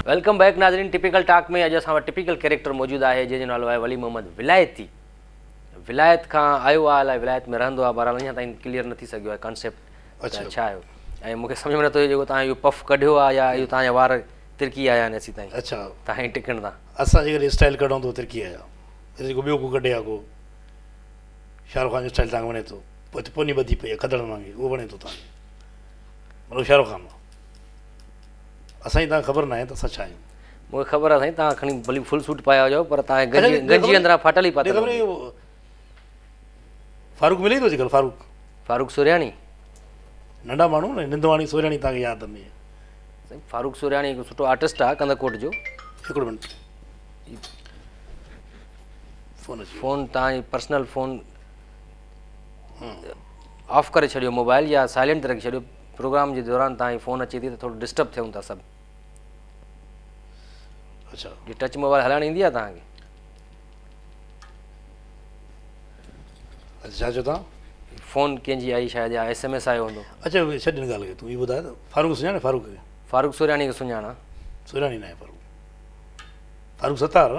Welcome back नाज़रीन। Typical talk में अॼु असां वटि टिपिकल कैरेक्टर मौजूदु आहे जंहिंजो नालो आहे वली मोहम्मद विलायती। विलायत खां आयो आहे, अलाए विलायत में रहंदो आहे, बहरहाल अञा ताईं क्लियर न थी सघियो आहे कॉन्सेप्ट छा आहे। ऐं मूंखे सम्झ में नथो अचे जेको तव्हां इहो पफ कढियो आहे या इहो तव्हांजा वार तिरकी आया आहिनि असीं ताईं। अच्छा, तव्हां टिकण था असां जेकॾहिं स्टाइल कढूं थो तिरकी आया, जेको ॿियो को कढे आहे को शाहरुख़ खान जो स्टाइल तव्हांखे वणे थो, पोइ हिते पोनी ॿधी पई आहे खदड़ वांगुरु, उहो वणे थो तव्हांखे, मतिलबु शाहरुख़ खान असांजी तव्हांखे ख़बर न आहे त असां छा आहियूं। मूंखे ख़बर आहे साईं, तव्हां खणी भली फुल सूट पाया हुजो पर तव्हांजे गंजी अंदरां फाटल ई पातल। फारूक मिले थो अॼुकल्ह? फारूक सुरियानी नंढा माण्हू न, निंदवाणी सोरियाणी तव्हांखे यादि में। साईं फारूक सुरियानी हिकु सुठो आर्टिस्ट आहे कंदकोट जो। हिकिड़ो मिंट, फ़ोन तव्हांजी पर्सनल फ़ोन ऑफ करे छॾियो मोबाइल या साइलेंट ते रखी छॾियो। प्रोग्राम जे दौरान तव्हांजी फ़ोन अचे थी त थोरो डिस्टर्ब थियूं था सभु। अच्छा, जी टच मोबाइल हलाइण ईंदी आहे तव्हांखे? अच्छा छा चओ तव्हां? फ़ोन कंहिंजी आई शायदि या SMS आयो हूंदो। अच्छा छॾ हिन ॻाल्हि खे, तूं इहो ॿुधाए त फारूक सुञाणे? फारूक सुरियानी खे सुञाणा? सुरियाणी न आहे फारूक, फारूक सतार।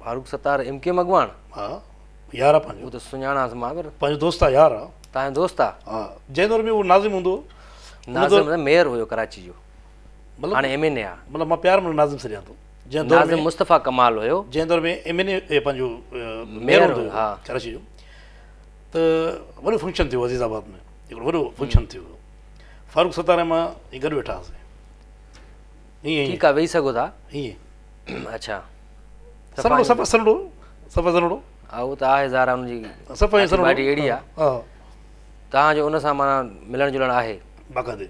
फारूक सतार MK मगवाण? हा यार आहे पंहिंजो, उहो त सुञाणासि मां, पर पंहिंजो दोस्त आहे, यार आहे। तव्हांजो दोस्त आहे? हा, जंहिं दौर में उहो नाज़िम हूंदो। नाज़िम मेयर हुयो कराची जो, मतिलबु हाणे MNA आहे। मतिलबु मां प्यार में नाज़िम सॾियां थो। जंहिं दौर नाज़िम मुस्तफ़ा कमाल हुयो, जंहिं दौर में MNA पंहिंजो मेयर हुयो। हा, कराची जो त वॾो फंक्शन थियो अज़ीज़ाबाद में, हिकिड़ो वॾो फंक्शन थियो। फारूक सतार ऐं मां गॾु वेठा हुआसीं। ईअं ठीकु आहे, वेही सघो था। ईअं अच्छा, सनड़ो सफ़ा सनड़ो हा उहो त आहे ज़ारा हुनजी सफ़ा सनड़ो ॾाढी अहिड़ी आहे। हा, तव्हांजो उन सां माना मिलणु जुलणु आहे? बाक़ाइदे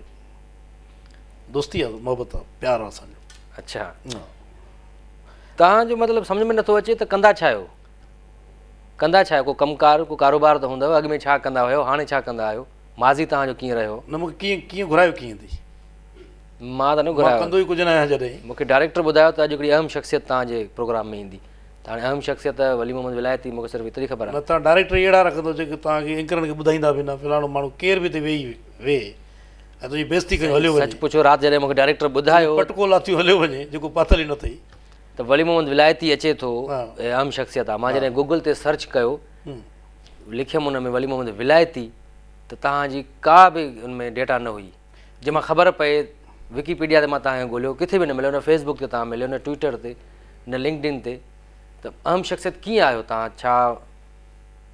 दोस्ती आहे, मोहबत आहे, प्यार आहे असांजो। अच्छा, तव्हांजो मतिलबु सम्झ में नथो अचे त कंदा छा आहियो? कंदा छा आहियो? को कमकार, को कारोबार त हूंदव। अॻु में छा कंदा हुयो, हाणे छा कंदा आहियो? माज़ी तव्हांजो कीअं रहियो? न मूंखे कीअं घुरायो कीअं थी? मां त न घुरायो, कंदो ई कुझु न आहियां। जॾहिं मूंखे डायरेक्टर ॿुधायो त अॼु हिकिड़ी अहम शख़्सियत तव्हांजे प्रोग्राम में ईंदी। त हाणे अहम शख़्सियत वली मोहम्मद विलायती, मूंखे सिर्फ़ु एतिरी ख़बर आहे। न तव्हां डायरेक्टर अहिड़ा रखंदो जेके तव्हांखे एंकरनि खे ॿुधाईंदा बि न, फलाणो माण्हू केरु बि हिते वेही ऐं तुंहिंजी बेइज़ती कयो हलियो वञे। सच पुछो, राति जॾहिं मूंखे डायरेक्टर ॿुधायो पटको लाथियूं हलियो वञे, जेको पातल ई न अथई, त वली मोहम्मद विलायती अचे थो, अहम शख़्सियत आहे। मां जॾहिं गूगल ते सर्च कयो, लिखियमि हुन में वली मोहम्मद विलायती, त तव्हांजी का बि हुन में डेटा न हुई। जंहिं मां ख़बर पए विकीपीडिया ते मां तव्हांखे ॻोल्हियो, किथे बि न मिलियो, न फेसबुक ते तव्हां मिलियो, न ट्विटर ते, न लिंक्डइन ते। त अहम शख़्सियत कीअं आहियो तव्हां? छा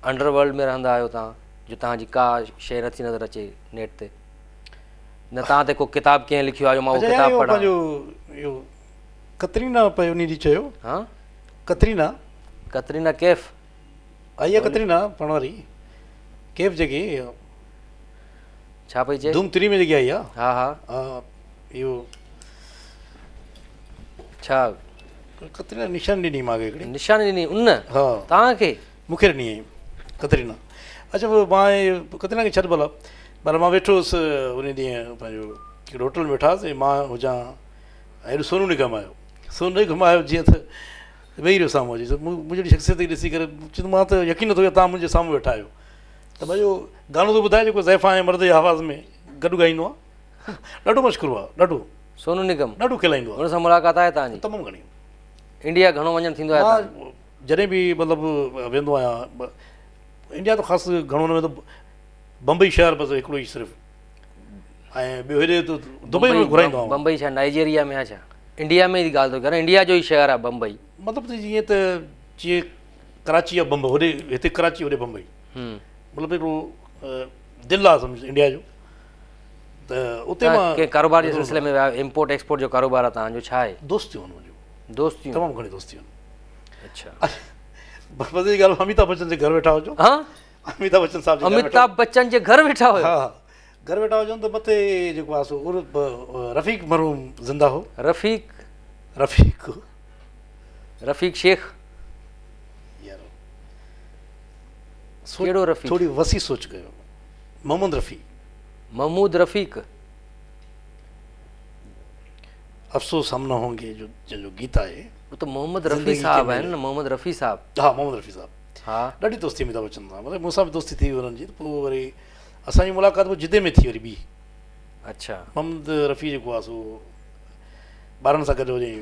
अंडरवर्ल्ड में रहंदा आहियो तव्हां, जो तव्हांजी का शइ नथी नज़र अचे नेट ते? न तव्हां ते को किताबु कंहिं लिखियो आहे जो मां उहो किताबु पढ़ां? इहो कतरीना पई उन ॾींहुं चयो। हा, कतरीना कैफ़ आई आहे, कतरीना पढ़ण वारी कैफ़ जेकी छा पई चए? धूम 3 में जेकी आई आहे। हा हा, इहो छा कतरीना निशान ॾिनी मूंखे हिकिड़ी। निशान ॾिनी उन? हा, तव्हांखे? मूंखे ॾिनी आई कतरीना। अच्छा, पोइ मां कतरीना खे छॾ भला, पर मां वेठो हुउसि उन ॾींहुं पंहिंजो कहिड़ो होटल में वेठासीं, मां हुजां हेॾो सोनू निगम आयो। सोनू निगम आयो जीअं त वेही रहियो साम्हूं अची, मुंहिंजी शख़्सियत खे ॾिसी करे चवंदो मां त यकीन नथो तव्हां मुंहिंजे साम्हूं वेठा आहियो। त भई इहो गानो थो ॿुधाए जेको ज़ैफ़ा ऐं मर्द जे आवाज़ में गॾु ॻाईंदो आहे, ॾाढो मशहूरु आहे, ॾाढो। सोनू निगम ॾाढो खिलाईंदो आहे। हुन सां मुलाक़ात आहे तव्हांजी? तमामु घणी। इंडिया घणो वञणु थींदो आहे? मां जॾहिं बि मतिलबु वेंदो आहियां इंडिया, त ख़ासि घणो न वेंदो, बम्बई शहर बसि हिकिड़ो ई सिर्फ़ु, ऐं ॿियो हेॾे त दुबई में घुराईंदो आहियां। बम्बई छा नाइजीरिया में आहे छा? इंडिया में ई ॻाल्हि थो करे, इंडिया जो ई शहर आहे बम्बई। मतिलबु त जीअं कराची आहे बम्बई, होॾे हिते कराची, होॾे बम्बई, मतिलबु हिकिड़ो दिलि आहे सम्झ इंडिया जो। त उते मां कंहिं कारोबार जे सिलसिले में विया, इम्पोर्ट एक्सपोर्ट जो कारोबार आहे तव्हांजो? छा आहे? दोस्तियूं आहिनि मुंहिंजूं, दोस्तियूं? तमामु घणी दोस्तियूं आहिनि। अच्छा, बसि जी ॻाल्हि, अमिताभ बच्चन जे घर वेठा हुजो। हा, अमिताभ बच्चन साहिब, अमिताभ बच्चन जे घर वेठा हुयो? हा, घर वेठा हुजनि त मथे जेको आहे सो रफ़ीक मरहूम ज़िंदा हो। रफ़ीक शेख? यार कहिड़ो रफ़ीक? थोरी वसी सोच कयो। महमूद रफ़ीक। अफ़सोस हम न होंगे जो गीत आहे, वो तो मोहम्मद रफ़ी साहब आहिनि न? मोहम्मद रफ़ी साहब? हा, मोहम्मद रफ़ी साहब। हा, ॾाढी दोस्ती अमिताभ बच्चन सां, मतिलबु मूंसां बि दोस्ती थी हुई हुननि जी। त पोइ वरी असांजी मुलाक़ात पोइ जिदे में थी वरी ॿी। अच्छा मोहम्मद रफ़ी जेको आहे सो ॿारनि सां गॾु वञी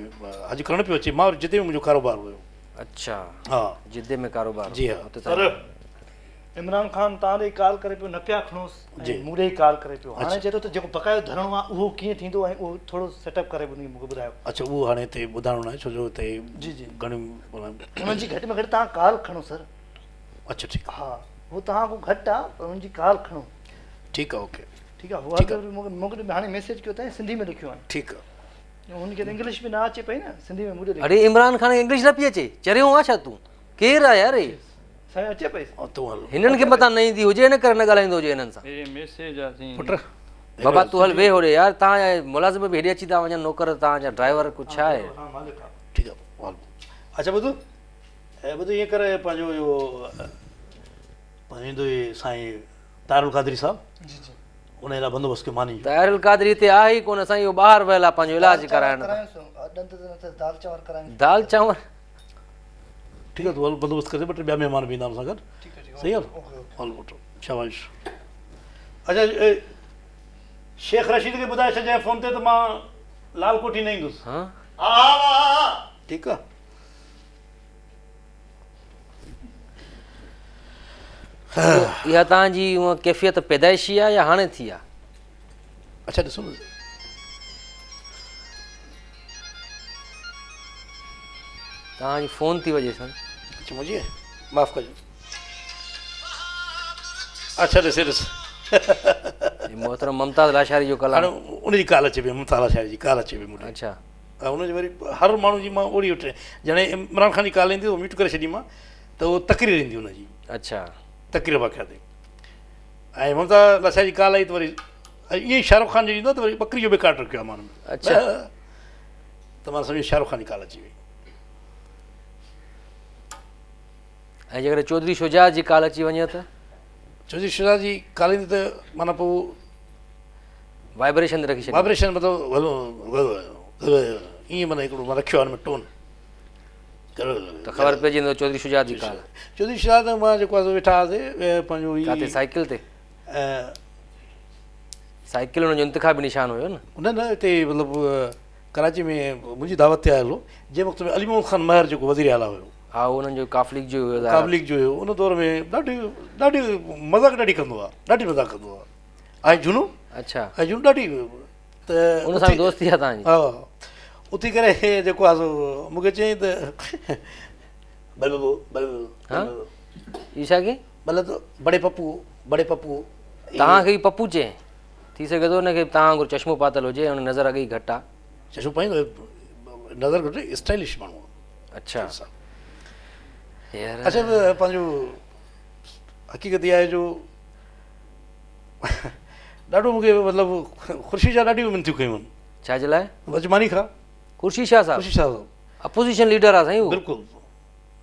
हज करणु पियो अचे, मां वरी जिदे में मुंहिंजो कारोबार हुयो। अच्छा हा जिद्दे में कारोबार जी हा। हुते पर इमरान ख़ान तव्हां ॾे कॉल करे पियो, न पिया खणोसि, जी। मूं ॾे कॉल करे पियो। हाणे चए थो त जेको बक़ायो धरणो आहे उहो कीअं थींदो ऐं उहो थोरो सेटअप करे मूंखे ॿुधायो। अच्छा उहो हाणे हिते ॿुधाइणो न आहे, छो जो हिते जी जी घणियूं। उन्हनि जी घटि में घटि तव्हां कॉल खणो सर। अच्छा ठीकु आहे, हा उहो तव्हां खां घटि आहे पर उन्हनि जी कॉल खणो। ठीकु आहे, ओके ठीकु आहे। ठीकु उहा मूंखे हाणे मैसेज कयो अथई, सिंधी में लिखियो आहे। ठीकु आहे। हुनखे त इंग्लिश में न अचे पई न, सिंधी में मूंखे अरे इमरान खान इंग्लिश न पई अचे, चरियो आहे छा तूं? केरु आहे यार? साईं अचे पई। तूं हल हिननि खे पता न ईंदी हुजे इन करे न ॻाल्हाईंदो हुजे हिननि सां। मैसेज आहे पुट बाबा तूं हल वेह होॾे यार, तव्हां मुलाज़िम बि हेॾे अची था वञनि, नौकर तव्हांजा ड्राइवर कुझु छा आहे? ठीकु आहे हल। अच्छा ॿुधो ऐं ॿुधो ईअं करे पंहिंजो इहो पंहिंजो ईंदो इहे साईं तारुल क़ादरी साहिबु, जी जी उन लाइ बंदोबस्तु खे मानी ताहिरुल क़ादरी हिते आहे ई कोन, साईं इहो ॿाहिरि वियल आहे पंहिंजो इलाजु कराइण। दाल चांवर करायूं। दाल चांवर ठीकु आहे, तूं हल बंदोबस्तु करे ॿ टे ॿिया महिमान बि ईंदा हुन सां गॾु। ठीकु आहे सही हल हल पुट शाबाश। अच्छा शेख रशीद खे ॿुधाए छॾिजांइ फ़ोन ते त मां लाल कोठी न ईंदुसि। हा ठीकु आहे। इहा तव्हांजी उहा कैफ़ियत पैदाइशी आहे या हाणे थी आहे? अच्छा ॾिसो न तव्हांजी फ़ोन थी वञे सन। अच्छा मुंहिंजी माफ़ु कजो। अच्छा ॾिसे ॾिस मोहतरम मुमताज़ लाशारी जो हाणे कलाम। उनजी काल अचे पई, मुमताज़ लाशारी जी काल अचे पई मूंखे। अच्छा हा हुनजी वरी हर माण्हू जी मां ओड़ी वठे, जॾहिं इमरान ख़ान जी काल ईंदी त म्यूट करे छॾी मां, त उहो तकरीर ईंदी हुनजी, अच्छा तकरीर वाक़िया ते। ऐं मुमताज़ लाशारी जी काल आई त वरी ईअं ई शाहरुख़ ख़ान जो ईंदो त वरी ॿकरी जो बि काट रखियो आहे माण्हुनि। अच्छा त मां सम्झो शाहरुख़ ख़ान जी काल अची वई। ऐं जेकर चौधरी शुजा जी काल अची वञे त चौधरी शुजा जी काल ईंदी त माना पोइ वाइब्रेशन रखी छॾे। वाइब्रेशन मतिलबु ईअं माना हिकिड़ो मां रखियो आहे हुन में टोन त ख़बर पइजी वेंदो चौधरी शुजा जी काल। चौधरी शुजा त मां जेको आहे वेठा हुआसीं पंहिंजो किथे साइकिल ते? साइकिल हुनजो इंतिखाबी निशान हुयो न। न न हिते मतिलबु कराची में मुंहिंजी दावत ते आयल हो, जंहिं वक़्त में अली मोहम्मद ख़ान महर जेको वज़ीर आला हुयो, हा उन्हनि जो काफ़िलिक जो हुयो। काबलिक जो हुयो, उन दौर में ॾाढी मज़ाक ॾाढी कंदो आहे, ॾाढी मज़ाक कंदो आहे। ऐं झूनो अच्छा ऐं झूनो ॾाढी त उन सां दोस्ती आहे तव्हांजी? हा उथी करे जेको आहे सो मूंखे चयईं त ई छा की मतिलबु बड़े पप्पू तव्हांखे ई पप्पू चए? थी सघे थो हुनखे तव्हां वांगुरु चश्मो पातल हुजे, हुन नज़र अॻे ई घटि आहे। चश्मो पाईंदो नज़र घटि स्टाइलिश माण्हू आहे। अच्छा यार अच्छा पंहिंजो हक़ीक़त इहा आहे जो ॾाढो मूंखे मतिलबु ख़ुर्शी जा ॾाढियूं मिनतियूं कयूं आहिनि। छाजे लाइ? अजमानी खां खुर्शी शाह साहब ख़ुर्शी साहिबु अपोज़िशन लीडर आहे साईं उहो। बिल्कुलु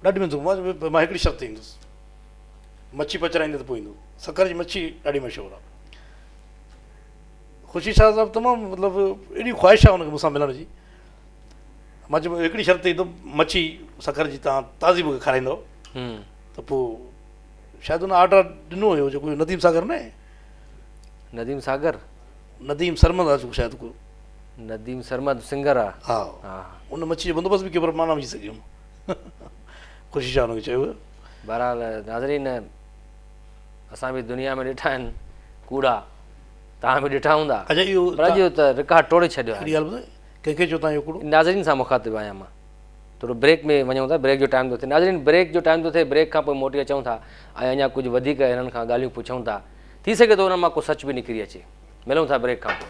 ॾाढी मिनतियूं। मां हिकिड़ी शर्त ईंदुसि, मच्छी पचराईंदे त पोइ ईंदो। सकर जी मच्छी ॾाढी मशहूरु आहे। ख़ुर्शी शाह साहिबु तमामु मतिलबु एॾी ख़्वाहिश आहे हुनखे मूंसां मिलण जी। मां चयो हिकिड़ी शर्त ईंदुमि, मच्छी सकर जी तव्हां ताज़ी मूंखे खाराईंदव त पोइ शायदि हुन ऑडर ॾिनो हुयो जेको नदीम सागर न आहे, नदीम सागर, नदीम सरमद आहे जेको शायदि को नदीम सरमद सिंगर आहे। हा हा उन मच्छी जो बंदोबस्तु बि कयो पर मां न विझी सघियुमि। ख़ुशी शाह हुनखे चयो हुयो। बहरहाल नाज़रीन असां बि दुनिया में ॾिठा आहिनि कूड़ा, तव्हां बि ॾिठा हूंदा, अच्छा इहो पर अॼु त रिकॉर्ड टोड़े छॾियो आहे। हिकिड़ी ॻाल्हि ॿुधाए कंहिंखे चयो तव्हां इहो कूड़ो? नाज़रीन सां मुखातिबु आहियां मां। थोरो ब्रेक में वञूं था, ब्रेक जो टाइम थो थिए। नाज़रीन ब्रेक जो टाइम थो थिए, ब्रेक खां पोइ मोटी अचूं था ऐं अञा कुझु वधीक हिननि खां ॻाल्हियूं पुछूं था। थी सघे थो हुन मां को सच बि निकिरी अचे। मिलूं था ब्रेक खां पोइ।